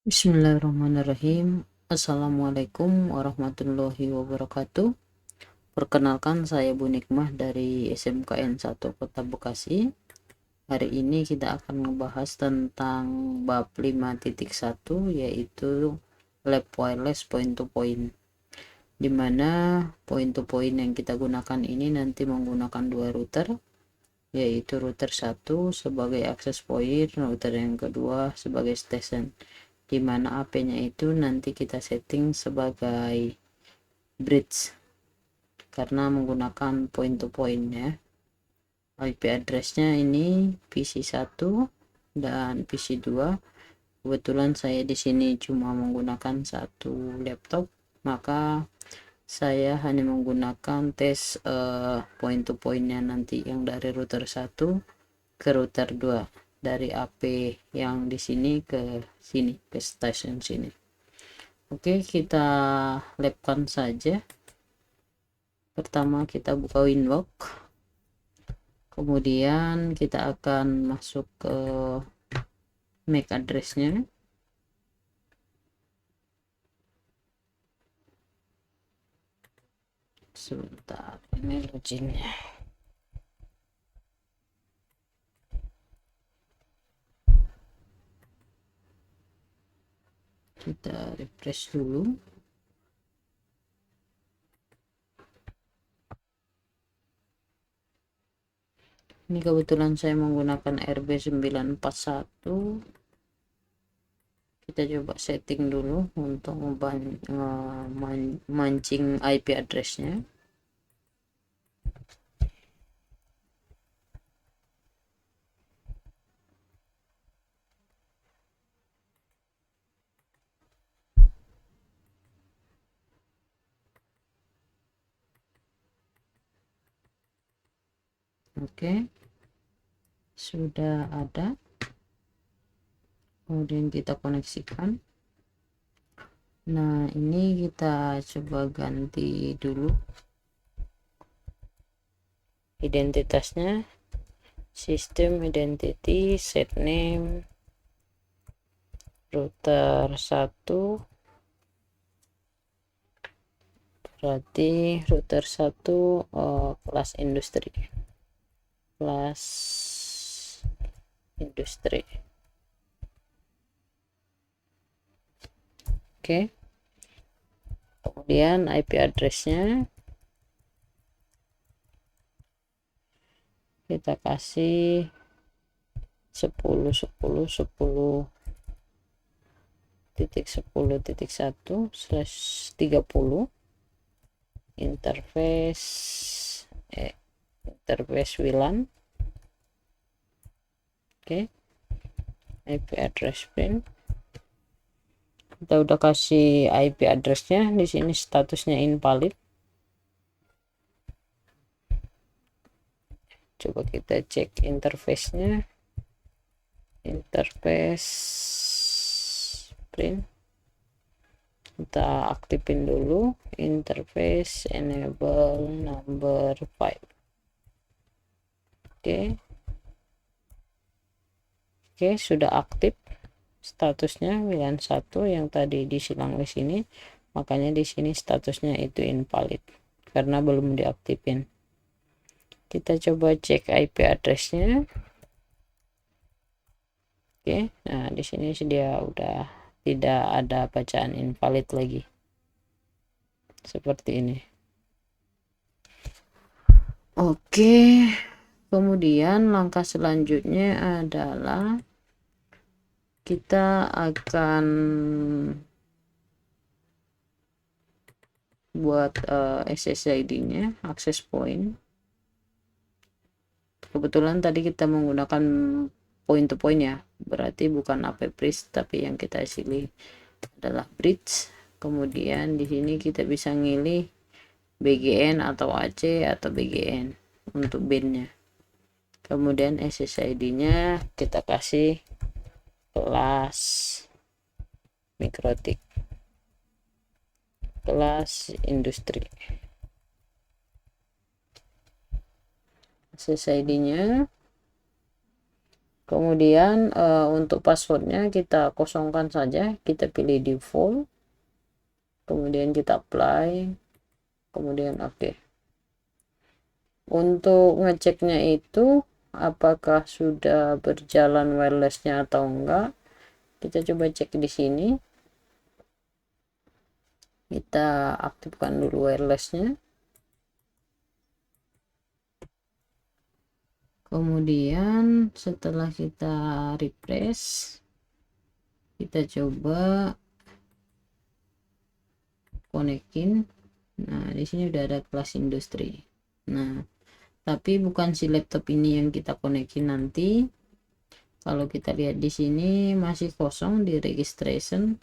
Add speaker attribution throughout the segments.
Speaker 1: Bismillahirrahmanirrahim. Assalamualaikum warahmatullahi wabarakatuh. Perkenalkan, saya Bu Nikmah dari SMKN 1 Kota Bekasi. Hari ini kita akan membahas tentang bab 5.1, yaitu lab wireless point to point, dimana point to point yang kita gunakan ini nanti menggunakan dua router, yaitu router 1 sebagai access point, router yang kedua sebagai station, dimana AP-nya itu nanti kita setting sebagai bridge karena menggunakan point to point ya. IP addressnya ini PC1 dan PC2. Kebetulan saya di sini cuma menggunakan satu laptop, maka saya hanya menggunakan tes point to pointnya nanti yang dari router 1 ke router 2, dari AP yang di sini ke sini, ke station sini. Oke, kita labkan saja. Pertama kita buka Winlock, kemudian kita akan masuk ke MAC addressnya. Sebentar, ini loginnya. Kita refresh dulu. Ini kebetulan saya menggunakan RB941. Kita coba setting dulu untuk mancing IP addressnya. Oke, sudah ada. Kemudian kita koneksikan. Nah, ini kita coba ganti dulu identitasnya. System identity, set name, router 1, berarti router 1 kelas industri, oke. Kemudian IP addressnya kita kasih 10.10.10.1/30 interface WLAN. Oke, IP address print. Kita udah kasih IP addressnya, di sini statusnya invalid. Coba kita cek interface-nya. Interface print, kita aktifin dulu interface enable number 5. Oke, sudah aktif statusnya WLAN 1 yang tadi disilang di sini, makanya di sini statusnya itu invalid karena belum diaktifin. Kita coba cek IP addressnya. Oke, nah di sini dia udah tidak ada bacaan invalid lagi, seperti ini. Oke, kemudian langkah selanjutnya adalah kita akan buat SSID-nya, access point. Kebetulan tadi kita menggunakan point to point ya, berarti bukan AP bridge, tapi yang kita pilih adalah bridge. Kemudian di sini kita bisa milih BGN atau AC atau BGN untuk band-nya. Kemudian SSID-nya kita kasih kelas mikrotik, kelas industri. SSID-nya Kemudian untuk passwordnya kita kosongkan saja, kita pilih default, kemudian kita apply, kemudian oke. Untuk ngeceknya itu apakah sudah berjalan wirelessnya atau enggak, kita coba cek di sini. Kita aktifkan dulu wirelessnya. Kemudian setelah kita refresh, kita coba konekin. Nah, di sini udah ada kelas industri. Nah, tapi bukan si laptop ini yang kita konekin nanti. Kalau kita lihat di sini masih kosong di registration,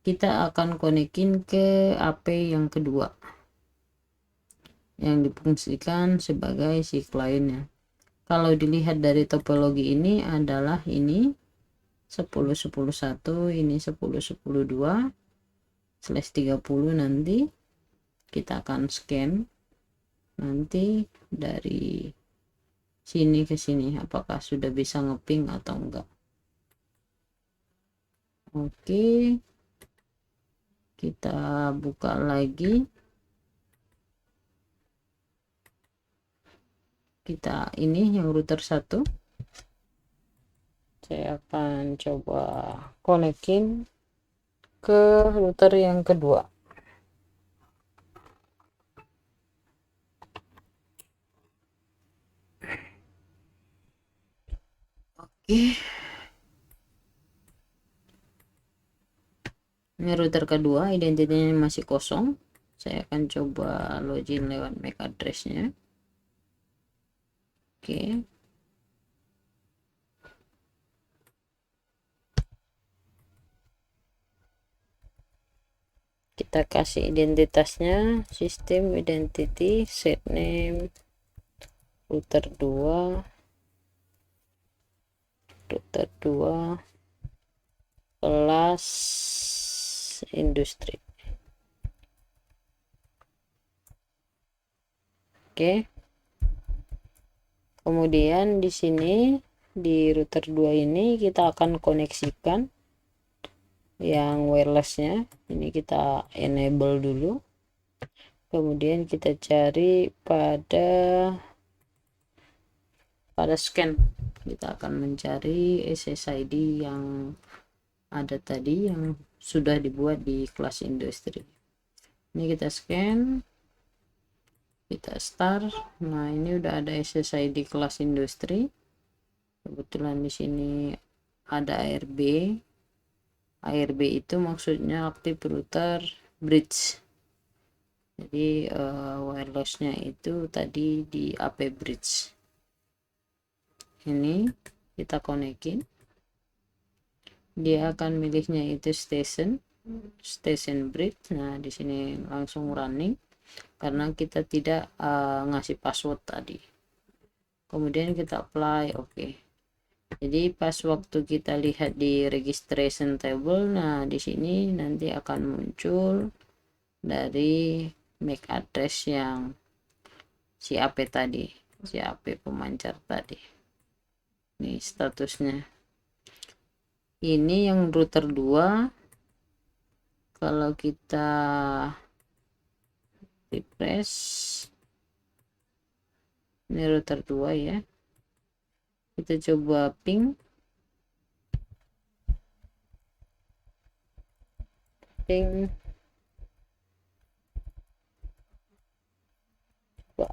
Speaker 1: kita akan konekin ke AP yang kedua yang difungsikan sebagai si kliennya. Kalau dilihat dari topologi ini adalah ini 10.10.1, ini 10.10.2/30. Nanti kita akan scan nanti dari sini ke sini apakah sudah bisa ngeping atau enggak. Oke, kita buka lagi. Kita ini yang router 1, saya akan coba konekin ke router yang kedua. Oke, ini router kedua, identitasnya masih kosong. Saya akan coba login lewat MAC address-nya. Oke, kita kasih identitasnya, sistem identity, set name, router 2 kelas industri. Oke, kemudian di sini di router 2 ini kita akan koneksikan yang wirelessnya. Ini kita enable dulu, kemudian kita cari pada scan. Kita akan mencari SSID yang ada tadi yang sudah dibuat di kelas industri. Ini kita scan, kita start. Nah, ini udah ada SSID kelas industri. Kebetulan di sini ada ARB. ARB itu maksudnya active router bridge. Jadi wirelessnya itu tadi di AP bridge. Ini kita konekin. Dia akan milihnya itu station bridge. Nah, di sini langsung running karena kita tidak ngasih password tadi. Kemudian kita apply, oke. Jadi pas waktu kita lihat di registration table, nah di sini nanti akan muncul dari MAC address yang si AP tadi, si AP pemancar tadi. Ini statusnya. Ini yang router 2. Kalau kita refresh, ini router 2 ya. Kita coba ping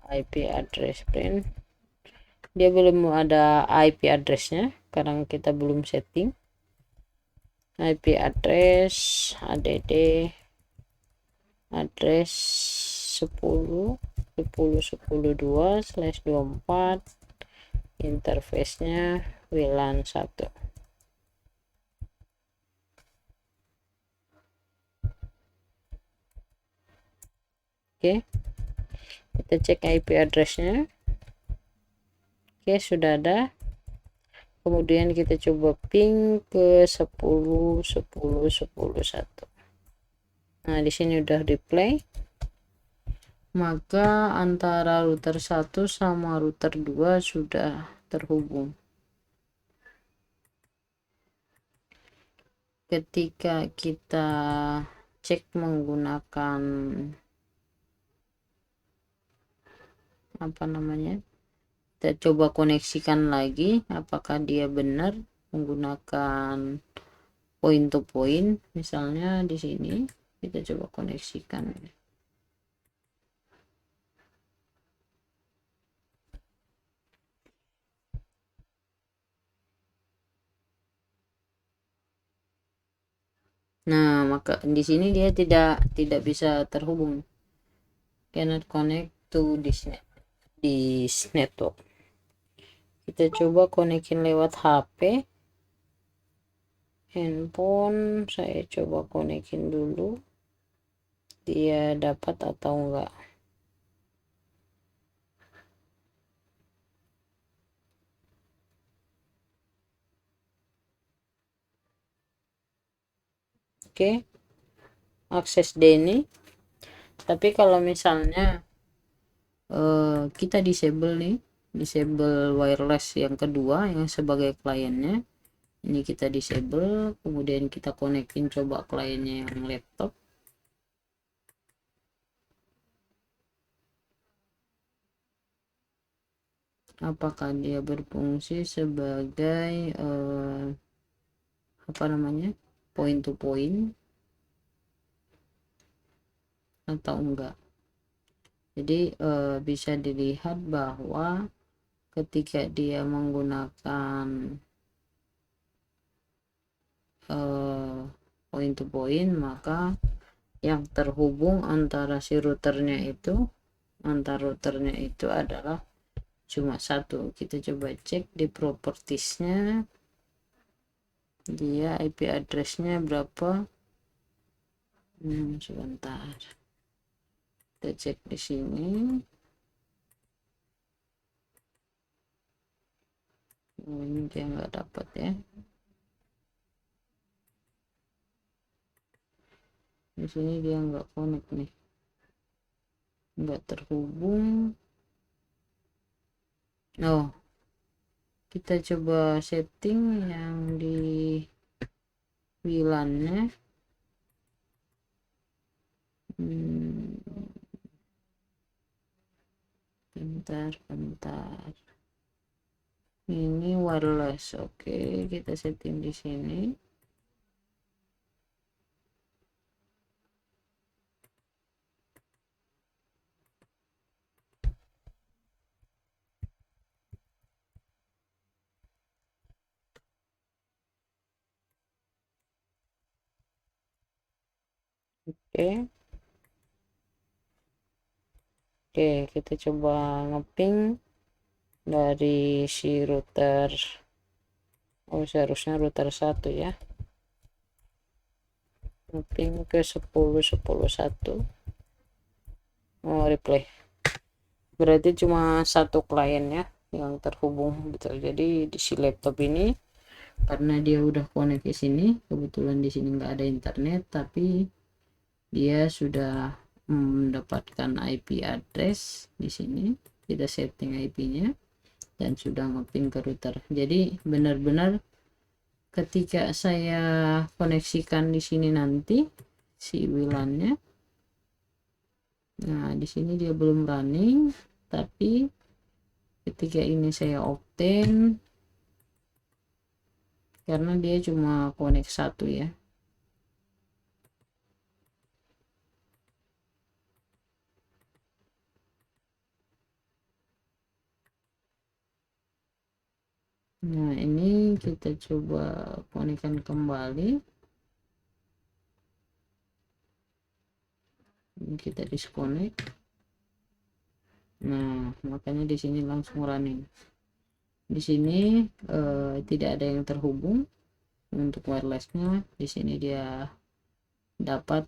Speaker 1: IP address print. Dia belum ada IP addressnya karena kita belum setting. IP address add address 10.10.10.2/24, interface-nya WLAN 1. Oke, kita cek IP address-nya. Oke, sudah ada. Kemudian kita coba ping ke 10.10.10.1. Nah, di sini udah replay. Maka antara router 1 sama router 2 sudah terhubung. ketika kita cek menggunakan apa namanya, kita coba koneksikan lagi apakah dia benar menggunakan point to point. Misalnya di sini kita coba koneksikan. Nah, maka di sini dia tidak bisa terhubung, cannot connect to this network. Kita coba konekin lewat HP, handphone. Saya coba konekin dulu, dia dapat atau enggak. Oke, akses Denny. Tapi kalau misalnya kita disable nih, disable wireless yang kedua yang sebagai kliennya, ini kita disable, kemudian kita konekin coba kliennya yang laptop. Apakah dia berfungsi sebagai apa namanya, point to point atau enggak. Jadi bisa dilihat bahwa ketika dia menggunakan point to point, maka yang terhubung antara si routernya itu adalah cuma satu. Kita coba cek di propertiesnya, dia IP addressnya berapa. Sebentar, kita cek di sini. Ini dia nggak dapat ya, di sini dia nggak connect nih, nggak terhubung. Oh, kita coba setting yang di WLAN-nya. Bentar, ini wireless. Oke, kita setting di sini. Oke, kita coba ngeping dari si router. Seharusnya router 1 ya. Ngeping ke 10.10.1. Replay. Berarti cuma satu klien ya yang terhubung gitu. Jadi di si laptop ini, karena dia udah connect ke sini, kebetulan di sini nggak ada internet, tapi dia sudah mendapatkan IP address. Di sini kita setting IP-nya dan sudah ngeping ke router. Jadi benar-benar ketika saya koneksikan di sini nanti si WLAN-nya, nah di sini dia belum running, tapi ketika ini saya obtain, karena dia cuma connect satu ya. Nah ini kita coba konekkan kembali, ini kita disconnect. Nah makanya di sini langsung running. Di sini tidak ada yang terhubung untuk wirelessnya. Di sini dia dapat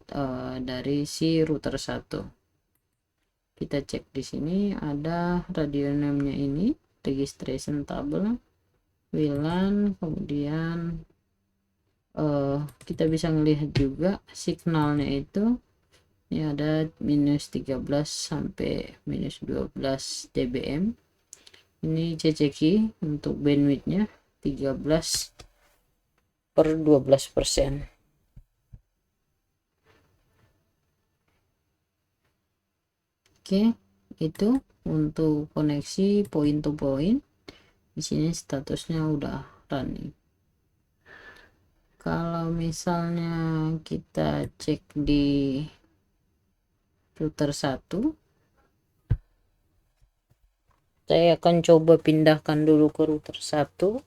Speaker 1: dari si router 1. Kita cek di sini ada radio name-nya, ini registration table, WLAN, kemudian kita bisa melihat juga signalnya itu. Ini ada -13 sampai -12 dBm. Ini CCK untuk bandwidthnya 13 per 12%. Oke, itu untuk koneksi point to point. Di sini statusnya udah running. Kalau misalnya kita cek di router 1, saya akan coba pindahkan dulu ke router 1.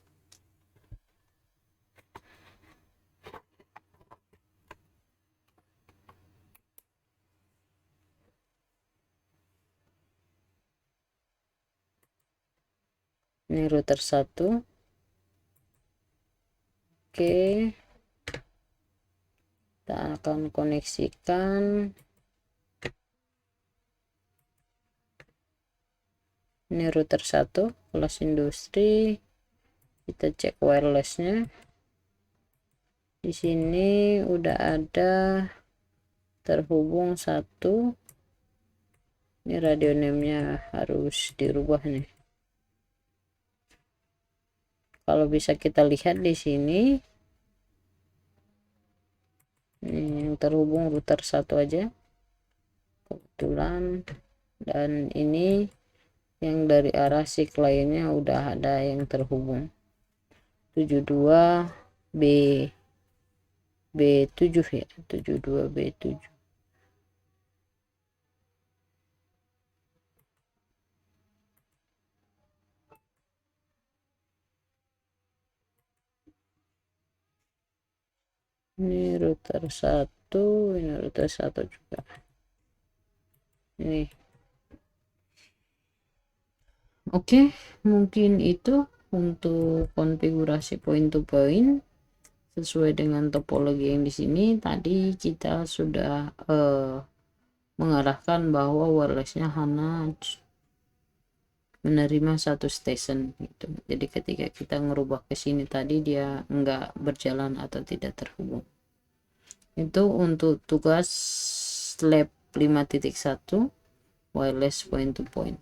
Speaker 1: Ini router 1. Oke, kita akan koneksikan. Ini router 1 kelas industri. Kita cek wirelessnya. Di sini udah ada terhubung 1. Ini radio name-nya harus dirubah nih. Kalau bisa kita lihat di sini, ini yang terhubung router 1 aja kebetulan, dan ini yang dari arah si kliennya udah ada yang terhubung 72 B7 ya, 72 B7. Ini router 1, ini router 1 juga. Ini. Oke, mungkin itu untuk konfigurasi point to point sesuai dengan topologi yang di sini. Tadi kita sudah mengarahkan bahwa wirelessnya hanya menerima satu station gitu. Jadi ketika kita ngerubah ke sini tadi dia enggak berjalan atau tidak terhubung. Itu untuk tugas lab 5.1 wireless point to point.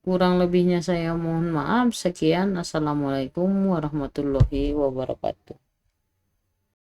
Speaker 1: Kurang lebihnya saya mohon maaf. Sekian, assalamualaikum warahmatullahi wabarakatuh.